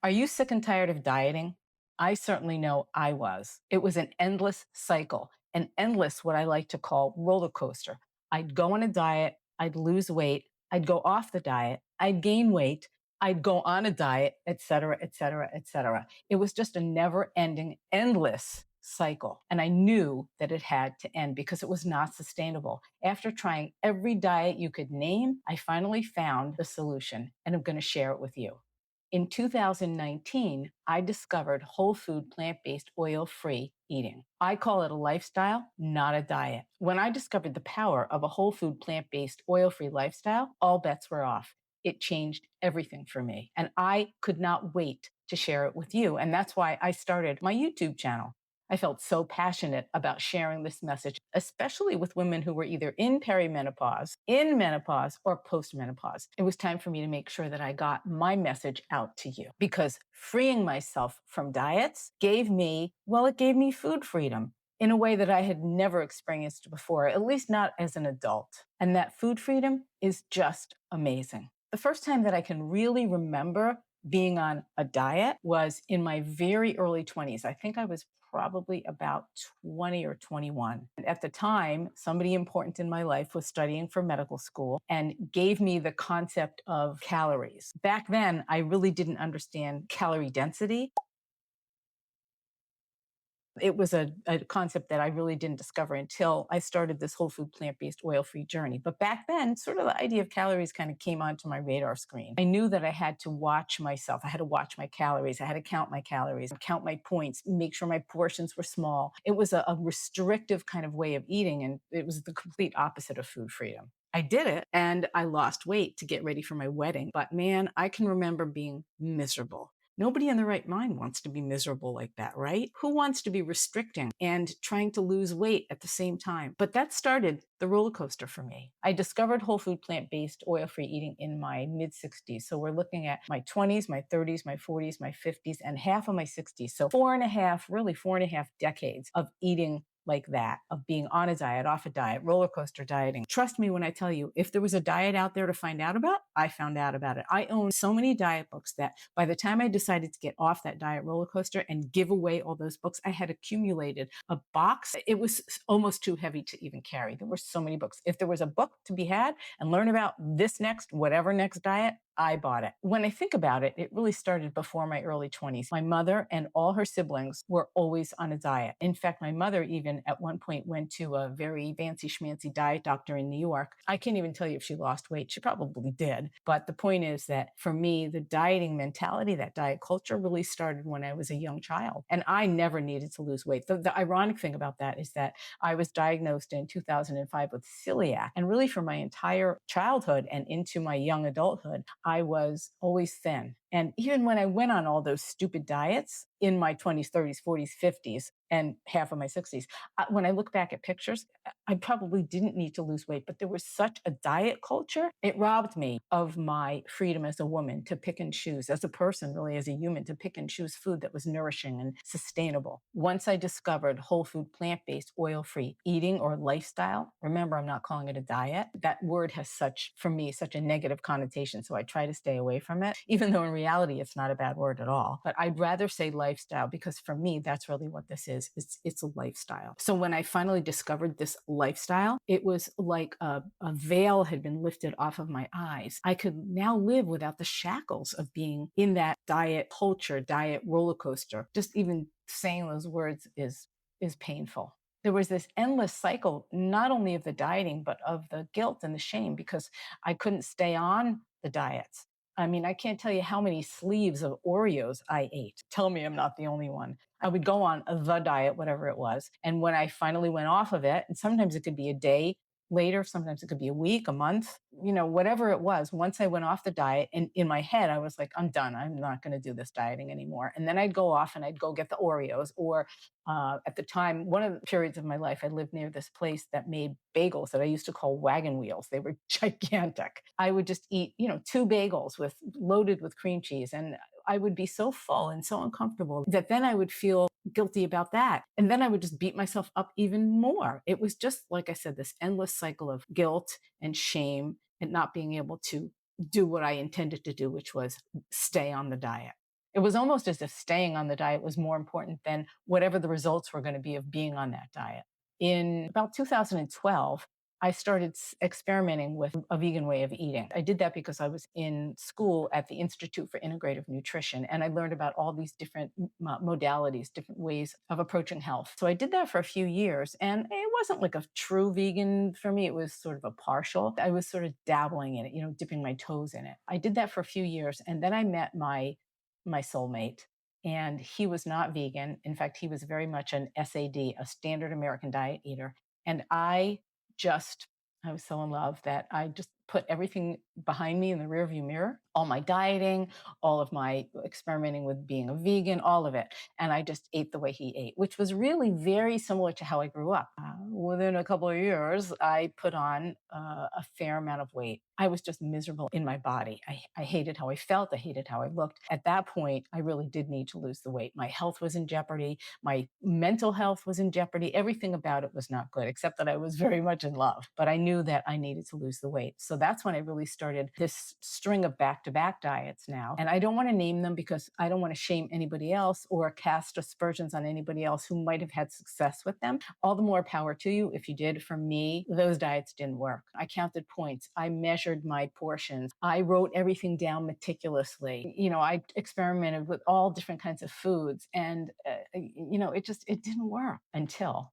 Are you sick and tired of dieting? I certainly know I was. It was an endless cycle, an endless, what I like to call roller coaster. I'd go on a diet, I'd lose weight, I'd go off the diet, I'd gain weight, I'd go on a diet, et cetera, et cetera, et cetera. It was just a never ending, endless cycle. And I knew that it had to end because it was not sustainable. After trying every diet you could name, I finally found the solution and I'm going to share it with you. In 2019, I discovered whole food, plant-based, oil-free eating. I call it a lifestyle, not a diet. When I discovered the power of a whole food, plant-based, oil-free lifestyle, all bets were off. It changed everything for me. And I could not wait to share it with you. And that's why I started my YouTube channel. I felt so passionate about sharing this message, especially with women who were either in perimenopause, in menopause, or postmenopause. It was time for me to make sure that I got my message out to you because freeing myself from diets gave me, well, it gave me food freedom in a way that I had never experienced before, at least not as an adult. And that food freedom is just amazing. The first time that I can really remember being on a diet was in my very early 20s. I think I was probably about 20 or 21. At the time, somebody important in my life was studying for medical school and gave me the concept of calories. Back then, I really didn't understand calorie density. It was a concept that I really didn't discover until I started this whole food, plant-based, oil-free journey. But back then, sort of the idea of calories kind of came onto my radar screen. I knew that I had to watch myself. I had to watch my calories. I had to count my calories, count my points, make sure my portions were small. It was a restrictive kind of way of eating, and it was the complete opposite of food freedom. I did it and I lost weight to get ready for my wedding. But man, I can remember being miserable. Nobody in their right mind wants to be miserable like that, right? Who wants to be restricting and trying to lose weight at the same time? But that started the roller coaster for me. I discovered whole food, plant-based, oil-free eating in my mid 60s. So we're looking at my 20s, my 30s, my 40s, my 50s, and half of my 60s. So 4.5, really 4.5 decades of eating like that, of being on a diet, off a diet, roller coaster dieting. Trust me when I tell you, if there was a diet out there to find out about, I found out about it. I own so many diet books that by the time I decided to get off that diet roller coaster and give away all those books, I had accumulated a box. It was almost too heavy to even carry. There were so many books. If there was a book to be had and learn about this next, whatever next diet, I bought it. When I think about it, it really started before my early 20s. My mother and all her siblings were always on a diet. In fact, my mother even at one point went to a very fancy schmancy diet doctor in New York. I can't even tell you if she lost weight. She probably did. But the point is that for me, the dieting mentality, that diet culture really started when I was a young child. And I never needed to lose weight. The ironic thing about that is that I was diagnosed in 2005 with celiac. And really for my entire childhood and into my young adulthood, I was always thin. And even when I went on all those stupid diets in my 20s, 30s, 40s, 50s, and half of my 60s, when I look back at pictures, I probably didn't need to lose weight, but there was such a diet culture. It robbed me of my freedom as a woman to pick and choose, as a person, really, as a human, to pick and choose food that was nourishing and sustainable. Once I discovered whole food, plant-based, oil-free eating or lifestyle, remember, I'm not calling it a diet. That word has such, for me, such a negative connotation. So I try to stay away from it, even though in reality, it's not a bad word at all. But I'd rather say lifestyle because for me, that's really what this is. It's a lifestyle. So when I finally discovered this lifestyle, it was like a veil had been lifted off of my eyes. I could now live without the shackles of being in that diet culture, diet roller coaster. Just even saying those words is painful. There was this endless cycle, not only of the dieting, but of the guilt and the shame because I couldn't stay on the diets. I mean, I can't tell you how many sleeves of Oreos I ate. Tell me I'm not the only one. I would go on the diet, whatever it was. And when I finally went off of it, and sometimes it could be a day later, sometimes it could be a week, a month, whatever it was. Once I went off the diet, and in my head, I was like, I'm done. I'm not going to do this dieting anymore. And then I'd go off and I'd go get the Oreos. Or at the time, one of the periods of my life, I lived near this place that made bagels that I used to call wagon wheels. They were gigantic. I would just eat, two bagels loaded with cream cheese. And I would be so full and so uncomfortable that then I would feel guilty about that. And then I would just beat myself up even more. It was just, like I said, this endless cycle of guilt and shame and not being able to do what I intended to do, which was stay on the diet. It was almost as if staying on the diet was more important than whatever the results were going to be of being on that diet. In about 2012, I started experimenting with a vegan way of eating. I did that because I was in school at the Institute for Integrative Nutrition, and I learned about all these different modalities, different ways of approaching health. So I did that for a few years, and it wasn't like a true vegan for me. It was sort of a partial. I was sort of dabbling in it, dipping my toes in it. I did that for a few years, and then I met my soulmate, and he was not vegan. In fact, he was very much an SAD, a standard American diet eater. And just, I was so in love that I just put everything behind me in the rearview mirror, all my dieting, all of my experimenting with being a vegan, all of it. And I just ate the way he ate, which was really very similar to how I grew up. Within a couple of years, I put on a fair amount of weight. I was just miserable in my body. I hated how I felt. I hated how I looked. At that point, I really did need to lose the weight. My health was in jeopardy. My mental health was in jeopardy. Everything about it was not good, except that I was very much in love. But I knew that I needed to lose the weight. So that's when I really started this string of back-to-back diets now. And I don't want to name them because I don't want to shame anybody else or cast aspersions on anybody else who might have had success with them. All the more power to you if you did. For me, those diets didn't work. I counted points. I measured my portions. I wrote everything down meticulously. I experimented with all different kinds of foods, and it didn't work until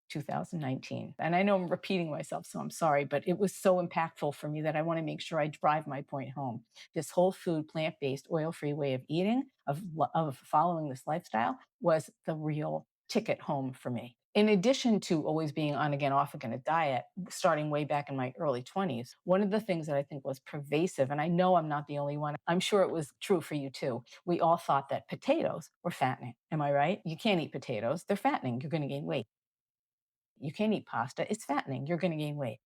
2019. And I know I'm repeating myself, so I'm sorry, but it was so impactful for me that I want to make sure I drive my point home. This whole food, plant-based, oil-free way of eating, of following this lifestyle, was the real ticket home for me. In addition to always being on again, off again a diet, starting way back in my early 20s, one of the things that I think was pervasive, and I know I'm not the only one, I'm sure it was true for you too. We all thought that potatoes were fattening. Am I right? You can't eat potatoes. They're fattening. You're going to gain weight. You can't eat pasta. It's fattening. You're going to gain weight.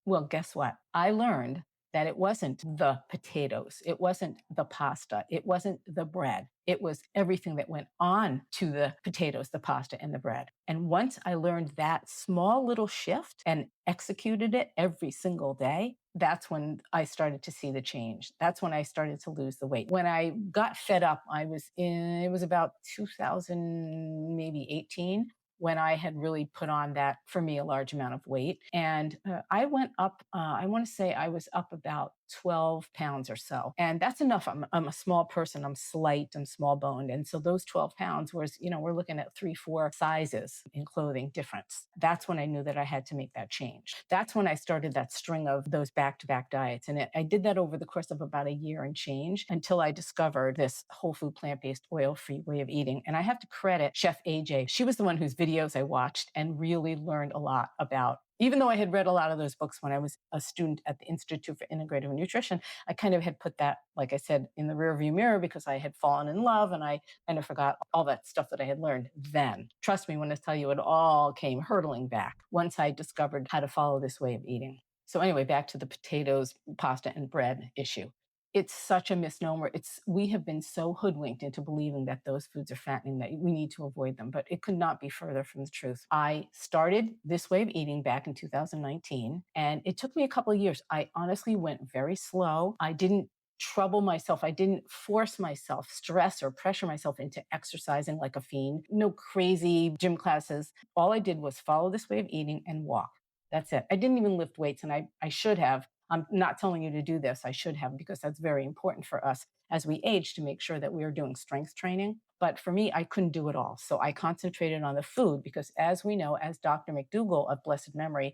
Well, guess what? I learned that it wasn't the potatoes. It wasn't the pasta. It wasn't the bread. It was everything that went on to the potatoes, the pasta, and the bread. And once I learned that small little shift and executed it every single day, that's when I started to see the change. That's when I started to lose the weight. When I got fed up, it was about 2000, maybe 18, when I had really put on that, for me, a large amount of weight. And I went up, I want to say I was up about 12 pounds or so. And that's enough. I'm a small person. I'm slight. I'm small boned. And so those 12 pounds was, we're looking at 3, 4 sizes in clothing difference. That's when I knew that I had to make that change. That's when I started that string of those back-to-back diets. And I did that over the course of about a year and change until I discovered this whole food, plant-based, oil-free way of eating. And I have to credit Chef AJ. She was the one whose videos I watched and really learned a lot about. Even though I had read a lot of those books when I was a student at the Institute for Integrative Nutrition, I kind of had put that, like I said, in the rearview mirror because I had fallen in love and I kind of forgot all that stuff that I had learned then. Trust me when I tell you, it all came hurtling back once I discovered how to follow this way of eating. So anyway, back to the potatoes, pasta, and bread issue. It's such a misnomer. We have been so hoodwinked into believing that those foods are fattening that we need to avoid them, but it could not be further from the truth. I started this way of eating back in 2019, and it took me a couple of years. I honestly went very slow. I didn't trouble myself. I didn't force myself, stress or pressure myself into exercising like a fiend. No crazy gym classes. All I did was follow this way of eating and walk. That's it. I didn't even lift weights, and I should have. I'm not telling you to do this. I should have, because that's very important for us as we age to make sure that we are doing strength training. But for me, I couldn't do it all. So I concentrated on the food because, as we know, as Dr. McDougall of blessed memory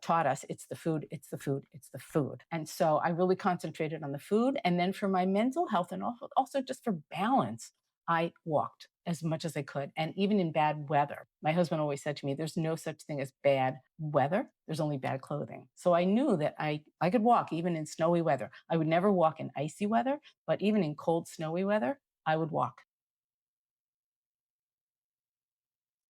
taught us, it's the food, it's the food, it's the food. And so I really concentrated on the food. And then for my mental health and also just for balance, I walked as much as I could. And even in bad weather, my husband always said to me, there's no such thing as bad weather. There's only bad clothing. So I knew that I could walk even in snowy weather. I would never walk in icy weather, but even in cold, snowy weather, I would walk.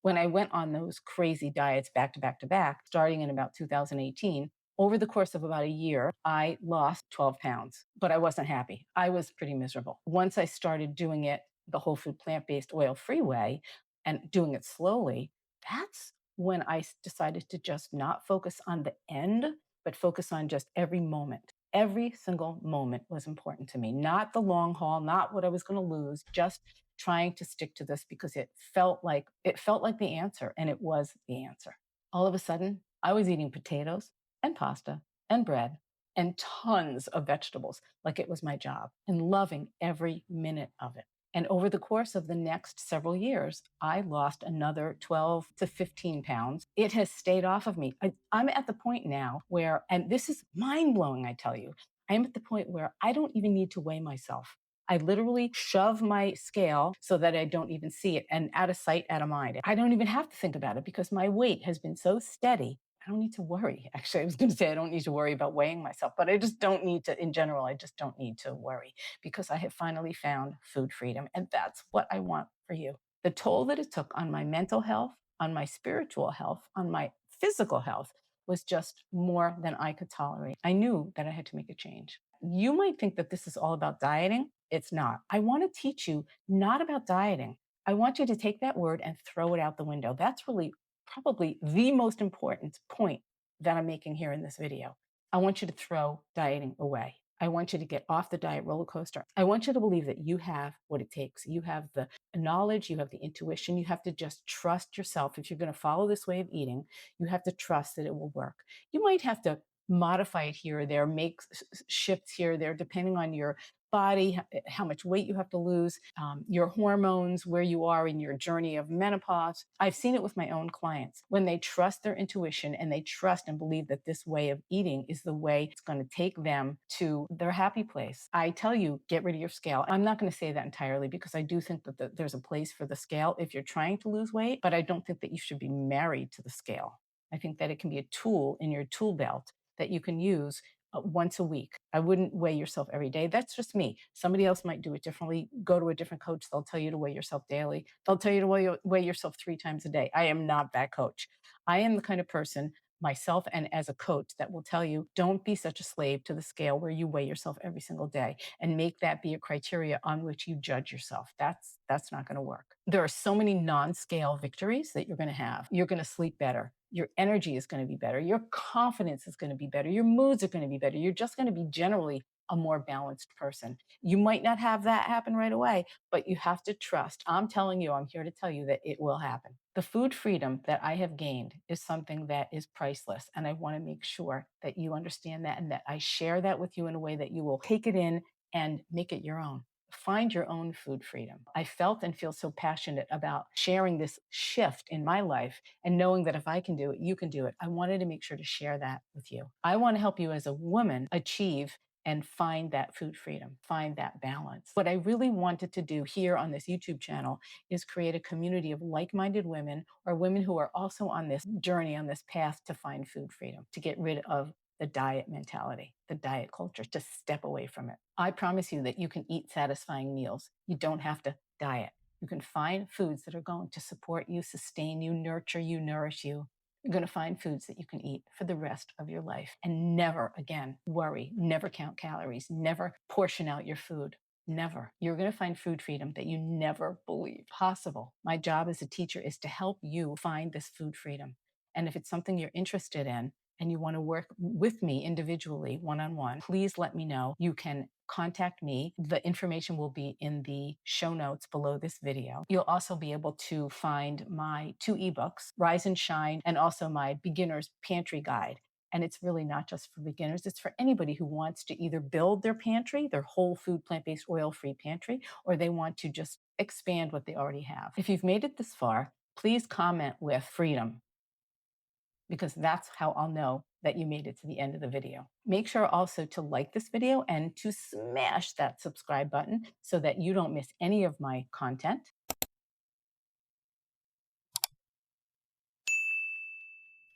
When I went on those crazy diets back to back to back, starting in about 2018, over the course of about a year, I lost 12 pounds, but I wasn't happy. I was pretty miserable. Once I started doing it the whole food, plant-based, oil-free way and doing it slowly, that's when I decided to just not focus on the end, but focus on just every moment. Every single moment was important to me, not the long haul, not what I was going to lose, just trying to stick to this because it felt like the answer, and it was the answer. All of a sudden, I was eating potatoes and pasta and bread and tons of vegetables like it was my job and loving every minute of it. And over the course of the next several years, I lost another 12 to 15 pounds. It has stayed off of me. I'm at the point now where, and this is mind blowing, I tell you, I am at the point where I don't even need to weigh myself. I literally shove my scale so that I don't even see it, and out of sight, out of mind. I don't even have to think about it because my weight has been so steady. I don't need to worry. Actually, I was going to say I don't need to worry about weighing myself, but I just don't need to, in general, I just don't need to worry because I have finally found food freedom. And that's what I want for you. The toll that it took on my mental health, on my spiritual health, on my physical health was just more than I could tolerate. I knew that I had to make a change. You might think that this is all about dieting. It's not. I want to teach you not about dieting. I want you to take that word and throw it out the window. That's really probably the most important point that I'm making here in this video. I want you to throw dieting away. I want you to get off the diet roller coaster. I want you to believe that you have what it takes. You have the knowledge, you have the intuition. You have to just trust yourself. If you're going to follow this way of eating, you have to trust that it will work. You might have to modify it here or there, make shifts here or there, depending on your body, how much weight you have to lose, your hormones, where you are in your journey of menopause. I've seen it with my own clients. When they trust their intuition and they trust and believe that this way of eating is the way it's going to take them to their happy place. I tell you, get rid of your scale. I'm not going to say that entirely because I do think that there's a place for the scale if you're trying to lose weight, but I don't think that you should be married to the scale. I think that it can be a tool in your tool belt that you can use once a week. I wouldn't weigh yourself every day. That's just me. Somebody else might do it differently. Go to a different coach. They'll tell you to weigh yourself daily. They'll tell you to weigh yourself 3 times a day. I am not that coach. I am the kind of person, myself and as a coach, that will tell you, don't be such a slave to the scale where you weigh yourself every single day and make that be a criteria on which you judge yourself. That's not going to work. There are so many non-scale victories that you're going to have. You're going to sleep better. Your energy is going to be better. Your confidence is going to be better. Your moods are going to be better. You're just going to be generally a more balanced person. You might not have that happen right away, but you have to trust. I'm telling you, I'm here to tell you that it will happen. The food freedom that I have gained is something that is priceless. And I want to make sure that you understand that and that I share that with you in a way that you will take it in and make it your own. Find your own food freedom. I felt and feel so passionate about sharing this shift in my life and knowing that if I can do it, you can do it. I wanted to make sure to share that with you. I want to help you as a woman achieve and find that food freedom, find that balance. What I really wanted to do here on this YouTube channel is create a community of like-minded women or women who are also on this journey, on this path to find food freedom, to get rid of the diet mentality, the diet culture, to step away from it. I promise you that you can eat satisfying meals. You don't have to diet. You can find foods that are going to support you, sustain you, nurture you, nourish you. You're going to find foods that you can eat for the rest of your life and never again worry, never count calories, never portion out your food. Never. You're going to find food freedom that you never believed possible. My job as a teacher is to help you find this food freedom. And if it's something you're interested in, and you want to work with me individually, one-on-one, please let me know. You can contact me. The information will be in the show notes below this video. You'll also be able to find my 2 ebooks, Rise and Shine, and also my Beginner's Pantry Guide. And it's really not just for beginners. It's for anybody who wants to either build their pantry, their whole food, plant-based, oil-free pantry, or they want to just expand what they already have. If you've made it this far, please comment with freedom, because that's how I'll know that you made it to the end of the video. Make sure also to like this video and to smash that subscribe button so that you don't miss any of my content.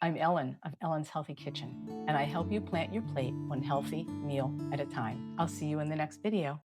I'm Ellen of Ellen's Healthy Kitchen, and I help you plant your plate one healthy meal at a time. I'll see you in the next video.